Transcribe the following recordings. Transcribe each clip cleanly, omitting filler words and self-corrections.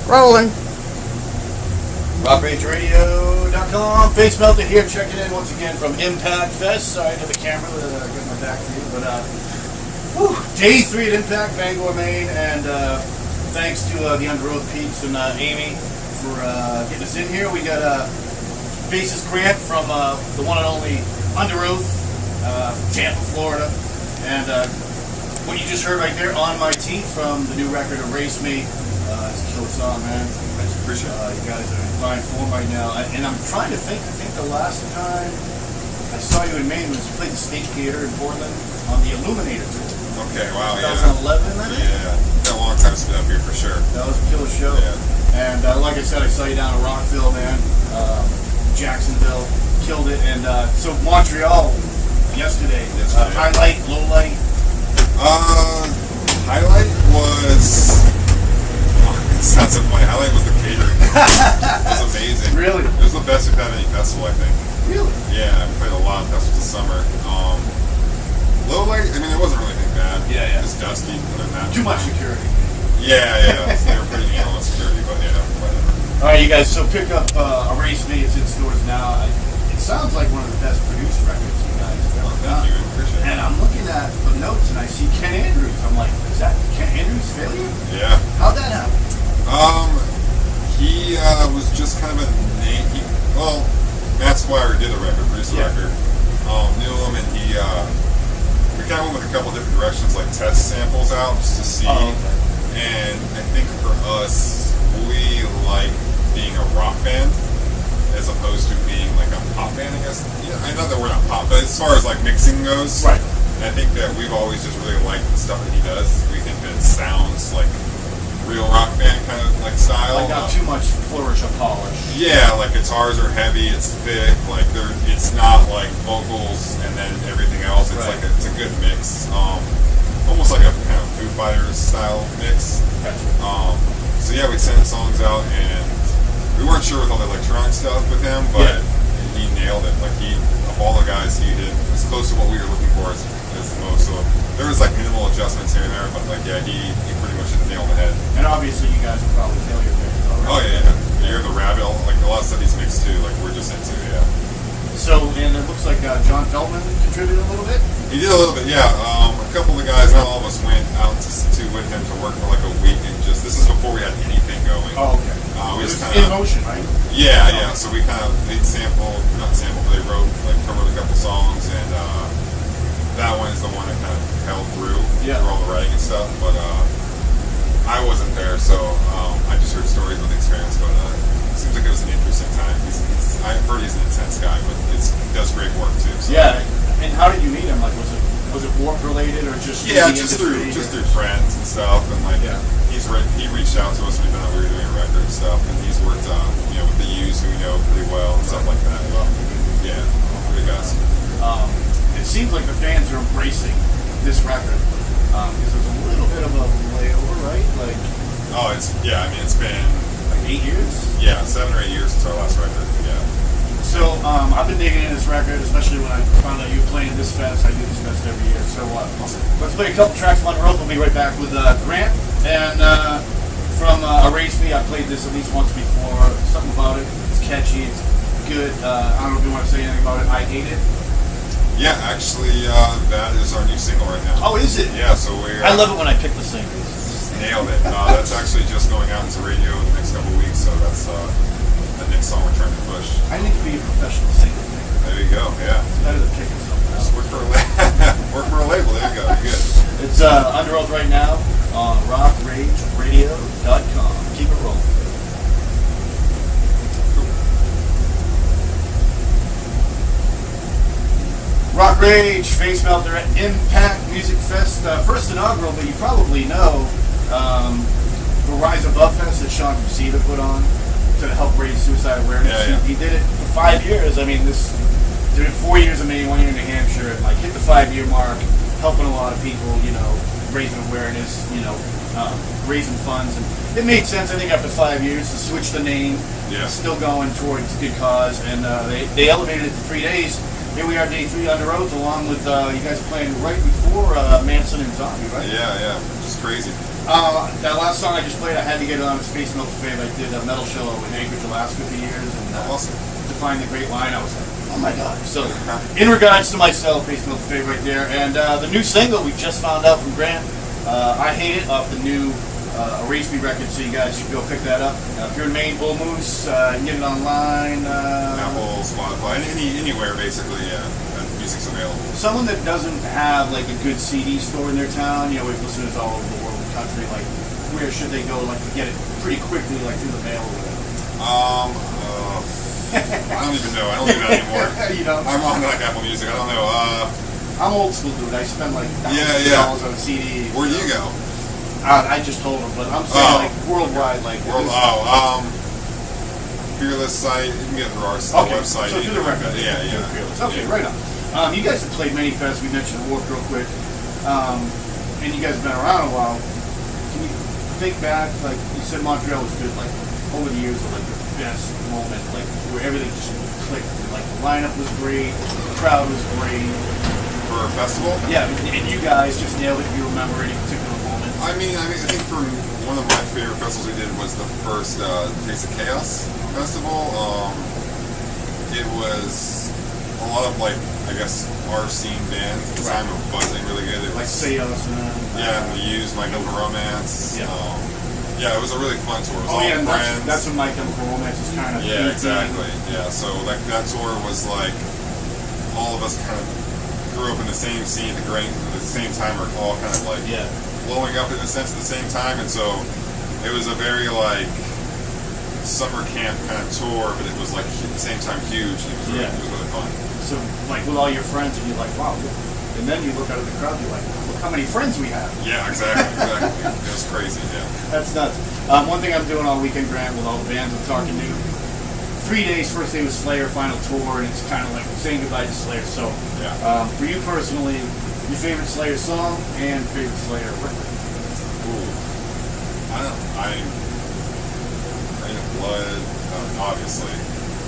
Rolling. RockRageRadio.com. Facemelter here, checking in once again from Impact Fest. Sorry to the camera that I get my back to you, but day 3 at Impact, Bangor, Maine, and thanks to the Underoath Peeps and Amy for getting us in here. We got a bassist Grant from the one and only Underoath, Tampa, Florida, and what you just heard right there, On My Teeth, from the new record Erase Me. It's a killer song, man. Appreciate it. You guys are in fine form right now. And I'm trying to think, I think the last time I saw you in Maine was you played the State Theater in Portland on the Illuminator tour. Okay, wow, 2011, I think? Yeah, got a long time to spend up here for sure. That was a killer show. Yeah. And like I said, I saw you down in Rockville, man. Jacksonville, killed it. And so Montreal yesterday. Highlight, low light? Highlight was... It sounds so funny. Highlight was the catering. It was amazing. Really? It was the best we've had at any festival, I think. Really? Yeah, we played a lot of festivals this summer. Low light, I mean, it wasn't really anything bad. Yeah. Just dusty. Other than that, Too much security. Yeah. So they were pretty anal on security, but yeah, whatever. All right, you guys. So pick up Erase Me. It's in stores now. It sounds like one of the best produced records you guys have ever done. Thank you. Appreciate it. And I'm looking at the notes and I see Ken Andrews. I'm like, is that Ken Andrews' failure? Yeah. How'd that happen? He was just kind of a name. Matt Squire did the record, produced the record. Knew him, and we kind of went with a couple different directions, like test samples out just to see. Oh, okay. And I think for us, we like being a rock band as opposed to being like a pop band, I guess. Yeah, I know that we're not pop, but as far as like mixing goes, right. And I think that we've always just really liked the stuff that he does. We think that it sounds like real rock band kind of like style. Like not too much flourish or polish. Yeah, like guitars are heavy, it's thick, like it's not like vocals and then everything else. It's like it's a good mix. Almost like a kind of Foo Fighters style mix. Gotcha. So yeah, we sent songs out and we weren't sure with all the electronic stuff with him, but he nailed it. Like of all the guys, he did as close to what we were looking for as the most. So there was like minimal adjustments here and there, but like he pretty much hit the nail on the head. And obviously you guys are probably failure fans, right? Oh yeah. You're the rabbit, like a lot of stuff he's mixed too, like we're just into, So, and it looks like John Feldman contributed a little bit? He did a little bit, yeah. A couple of the guys, not all of us, went out to with him to work for like a week, and this is before we had anything going. Oh, okay. We it was just in motion, right? Yeah. So we kind of, they wrote, like covered a couple songs, and that one is the one that kind of held through all the writing and stuff, but I wasn't there, so I just heard stories of the experience, but it seems like it was an interesting time. I've heard he's an intense guy, but he does great work too. So. Yeah, and how did you meet him? Like, was it Warp related or just just through friends and stuff, and like he reached out to us when we were doing a record and stuff, and he's worked with the U's who we know pretty well and stuff like that. Yeah, pretty guys. It seems like the fans are embracing this record because there's a little bit of a layover, right? Like, it's been like 8 years. Yeah, 7 or 8 years since our last record. Yeah. So I've been digging in this record, especially when I found out you were playing this fest. I do this fest every year. So let's play a couple tracks from Underoath. We'll be right back with Grant. And from Erase Me, I played this at least once before. Something about it. It's catchy. It's good. I don't know if you want to say anything about it. I Hate It. Yeah, actually, that is our new single right now. Oh, is it? Yeah, so we're... I love it when I pick the singles. Nailed it. That's actually just going out into radio in the next couple of weeks, so that's the next song we're trying to push. I need to be a professional single maker. There you go, yeah. It's better than picking something else. Just work for a label, there you go, you're good. It's Underoath right now on RockRageRadio.com. Keep it rolling. Rock Rage, Facemelter at Impact Music Fest. First inaugural, but you probably know the Rise Above Fest that Sean Crucida put on to help raise suicide awareness. Yeah. He did it for 5 years. I mean, did it 4 years in Maine, 1 year in New Hampshire, and like hit the 5-year mark, helping a lot of people, raising awareness, raising funds. And it made sense, I think, after 5 years to switch the name. Yeah. Still going towards a good cause, and they elevated it to 3 days. Here we are, day 3 Underoath, along with you guys playing right before Manson and Zombie, right? Yeah, which is crazy. That last song I just played, I had to get it on. It's Facemelter-Rock. I did a metal show in Anchorage, Alaska for years, and awesome. To find the great line, I was like, oh my god. So, in regards to myself, Facemelter-Rock right there, and the new single we just found out from Grant, I Hate It, off the new Erase Me record, so you guys should go pick that up. If you're in Maine, Bull Moose, you can get it online. Apple, Spotify, anywhere basically. Music's available. Someone that doesn't have like a good CD store in their town, you know, we have listeners all over the world, the country. Like, where should they go, like, to get it pretty quickly, like through the mail or whatever? I don't even know. I don't do that anymore. You know, I'm on like Apple Music. I don't know. I'm old school, dude. I spend like $1,000 on a CD. Where do you go? I just told them, but I'm saying like worldwide, like. Fearless site. You can get through our website. So do the record. Yeah. Fearless. Okay, right on. You guys have played many fests. We mentioned Warped real quick, and you guys have been around a while. Can you think back? Like you said, Montreal was good. Like over the years, like the best moment, like where everything just clicked. Like the lineup was great, the crowd was great. For a festival? Yeah, and you guys just nailed it. If you remember any particular moment? I think for one of my favorite festivals we did was the first Taste of Chaos festival. It was a lot of, like, I guess, our scene bands at the time were buzzing really good. It was, like Seos and The Used, My Chemical Romance. Yeah. It was a really fun tour. It was all friends. That's when My Chemical Romance is kind of. Yeah, exactly. Yeah, so like that tour was like all of us kind of grew up in the same scene at the same time, or all kind of like blowing up in a sense at the same time, and so it was a very like summer camp kind of tour, but it was like at the same time huge. And it was really fun. So, like, with all your friends, and you're like, wow. And then you look out at the crowd, you're like, look how many friends we have. Yeah, exactly. It was crazy, That's nuts. One thing I'm doing all weekend, Grant, with all the bands I'm talking to, 3 days, first day was Slayer, final tour, and it's kind of like saying goodbye to Slayer. So, for you personally, your favorite Slayer song and favorite Slayer record? Ooh. I don't know. Rain of Blood, obviously.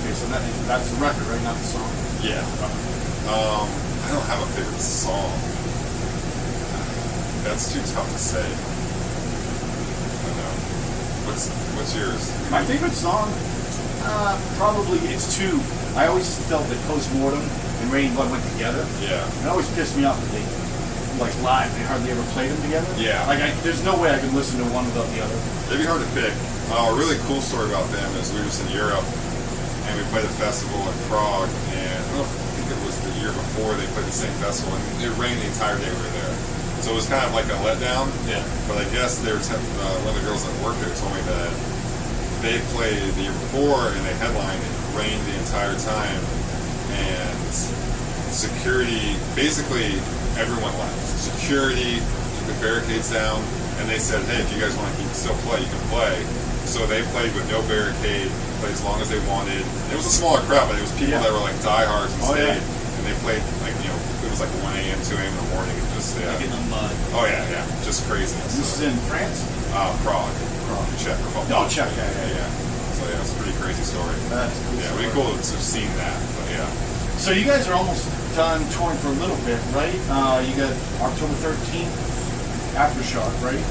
Okay, so that's the record, right? Not the song. Yeah. I don't have a favorite song. That's too tough to say. I don't know. What's yours? My favorite song? Probably it's two. I always felt that Postmortem and Rain and Blood went together. Yeah. It always pissed me off that they, like, live, they hardly ever played them together. Yeah. Like, there's no way I could listen to one without the other. It'd be hard to pick. A really cool story about them is we were just in Europe, and we played a festival in Prague, and I think it was the year before they played the same festival, and it rained the entire day we were there. So it was kind of like a letdown. Yeah. But I guess they were one of the girls that worked there told me that they played the year before, and they headlined, and it rained the entire time, and security, basically everyone left. Security took the barricades down, and they said, hey, if you guys want to still play, you can play. So they played with no barricade, played as long as they wanted. It was a smaller crowd, but it was people that were like diehards and stayed. And they played like, it was like 1 a.m., 2 a.m. in the morning, and just like in the mud. Oh yeah, just craziness. This is in France? Prague. Czech Republic. Oh, Czech, yeah. So it's a pretty crazy story. That's cool. Yeah, it'd be cool to have seen that, but yeah. So you guys are almost done touring for a little bit, right? You got October 13th, Aftershock, right?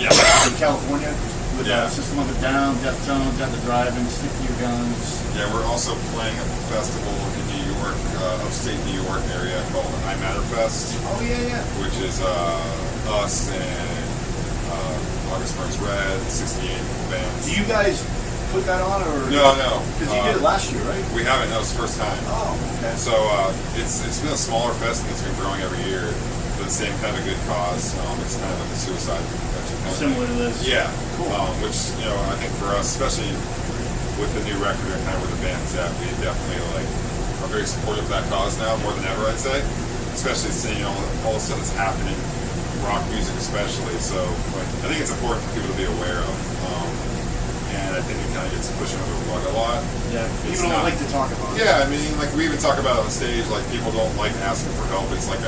In California. With System of a Down, Deftones, At the Drive-In, Stick to Your Guns. Yeah, we're also playing a festival in New York, upstate New York area called I Matter Fest. Oh, yeah. Which is us and August Burns Red, 68 bands. Do you guys put that on, or? No. Because you did it last year, right? We haven't. No, it's the first time. Oh, okay. So it's been a smaller fest, and it's been growing every year. The same kind of good cause. It's kind of like a suicide prevention kind of similar thing. to this. Yeah. Cool. Which, I think for us, especially with the new record and kind of where the band's at, we definitely are very supportive of that cause now, more than ever, I'd say. Especially seeing all the stuff that's happening, rock music especially. So I think it's important for people to be aware of. And I think it kind of gets pushed under the rug a lot. Yeah, people don't like to talk about it. Yeah, I mean, like we even talk about it on stage, like people don't like asking for help. It's like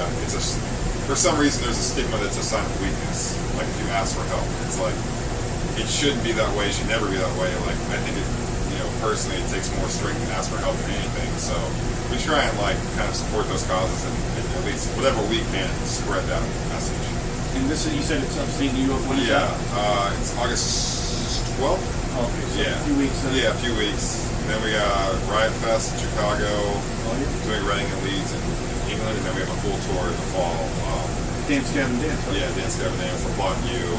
for some reason there's a stigma that's a sign of weakness. Like if you ask for help, it's like, it shouldn't be that way, it should never be that way. Like I think personally it takes more strength to ask for help than anything. So we try and kind of support those causes and at least whatever we can spread that message. And And this is, you said it's upstate New York. When is that? It's August 12th. Okay, so yeah. a few weeks. Yeah, a few weeks. And then we got Riot Fest in Chicago, doing Reading and Leeds in England, and then we have a full tour in the fall. Dance, Gavin, Dance. Right? Yeah, Dance, Gavin, Dance, The Plot and You.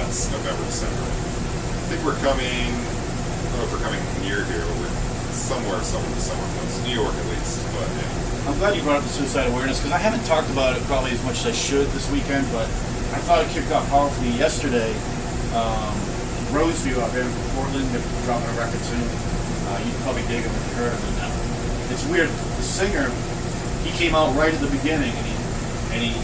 That's November, December. I think we're coming, I don't know if we're coming near here, but we're somewhere close. New York at least, but yeah. I'm glad you brought up the suicide awareness, because I haven't talked about it probably as much as I should this weekend, but I thought it kicked off powerfully yesterday. Roseview out there in Portland, they're dropping a record soon. You'd probably dig him if you heard him. And it's weird, the singer, he came out right at the beginning, and he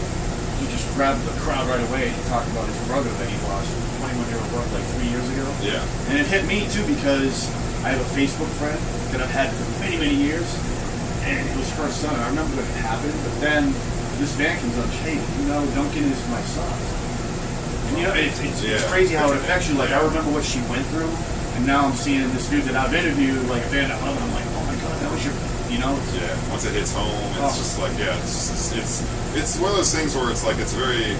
just grabbed the crowd right away, and he talked about his brother that he lost, 21-year-old brother, like 3 years ago. Yeah. And it hit me too, because I have a Facebook friend that I've had for many, many years. And it was her son. I remember when it happened, but then this band comes up, hey, Duncan is my son. And it's crazy how it affects you. Like, I remember what she went through, and now I'm seeing this dude that I've interviewed, like a band I love, and I'm like, oh my god, that was your, Yeah, once it hits home, it's just like, it's one of those things where it's like, it's very,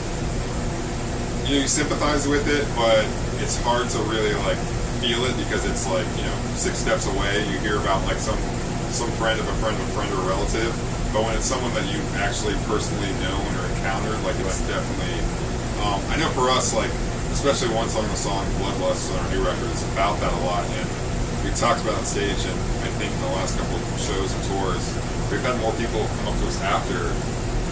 you sympathize with it, but it's hard to really like feel it, because it's like, 6 steps away, you hear about like some friend of a friend of a friend or a relative, but when it's someone that you've actually personally known or encountered, like it's definitely, I know for us, like, especially one song, the song Bloodlust on our new record is about that a lot, and we talked about it on stage, and I think in the last couple of shows and tours, we've had more people come up to us after,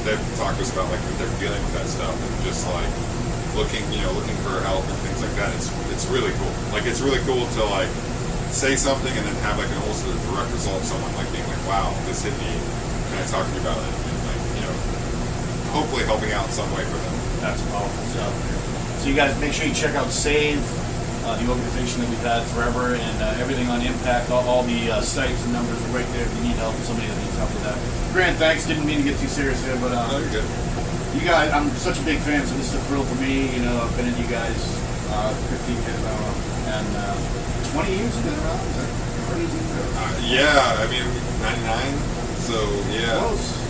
they've talked to us about like they're dealing with that stuff, and just like looking for help and things like that. It's really cool. Like, it's really cool to like say something and then have like an almost a direct result, someone like being like, wow, this hit me, kind of talking about it, and like, hopefully helping out in some way for them. That's powerful stuff. So you guys make sure you check out SAVE, the organization that we've had forever, and everything on Impact, all the sites and numbers are right there if you need help, somebody that needs help with that. Grant, thanks. Didn't mean to get too serious there, but no, you're good. You guys, I'm such a big fan, so this is a thrill for me. I've been in you guys 15 years now, and 20 years you've been around? Is that crazy? Yeah, I mean, 99, so yeah.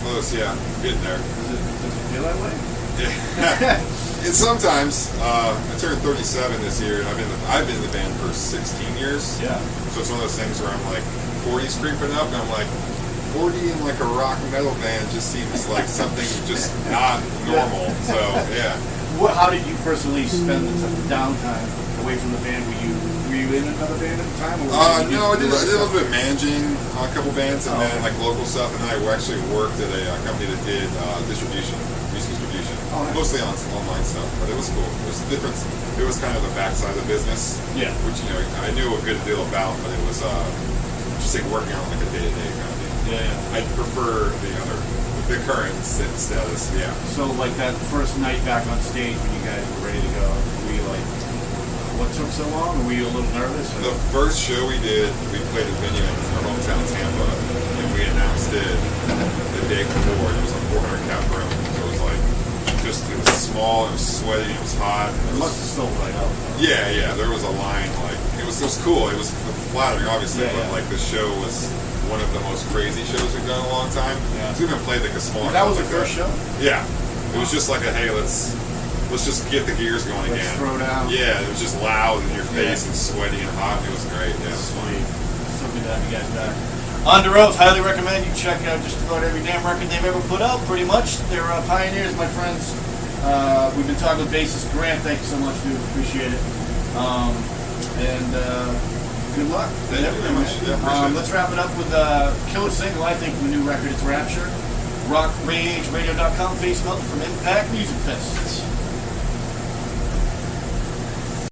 Close, yeah. Getting there. Does it feel that way? Yeah. It's sometimes. I turned 37 this year, and I've been in the band for 16 years. Yeah. So it's one of those things where I'm like, 40's creeping up, and I'm like, 40 in like a rock metal band just seems like something just not normal. So yeah. How did you personally spend the downtime away from the band? Were you in another band at the time? Or no, I did a little bit of managing a couple bands, and then like local stuff, and then I actually worked at a company that did music distribution, mostly on online stuff. But it was cool. It was different. It was kind of the backside of the business, which I knew a good deal about, but it was just like working on like a day-to-day kind of thing. Yeah. I prefer the current status. Yeah. So like that first night back on stage when you guys were ready to go, were you like, what took so long? Were you a little nervous? Or? The first show we did, we played a venue in our hometown, Tampa, and we announced it the day before. It was a 400 cap room, so it was like it was small, it was sweaty, it was hot. It must have still light up. Yeah. There was a line, like it was cool. It was flattering, obviously, but like the show was one of the most crazy shows we've done in a long time. Yeah. We even played like a smaller. That was the first show. Yeah, it was just like a hey, let's just get the gears going again. Throw down. Yeah, it was just loud in your face and sweaty and hot. It was great. Yeah, it was sweet. So good to have you guys back. Underoath, highly recommend you check out just about every damn record they've ever put out. Pretty much, they're pioneers, my friends. We've been talking with bassist Grant. Thank you so much, dude. Appreciate it. Good luck. Thank you very much. Yeah, let's wrap it up with a killer single, I think, from the new record. It's Rapture. RockRageRadio.com, Facemelter from Impact Music Fest.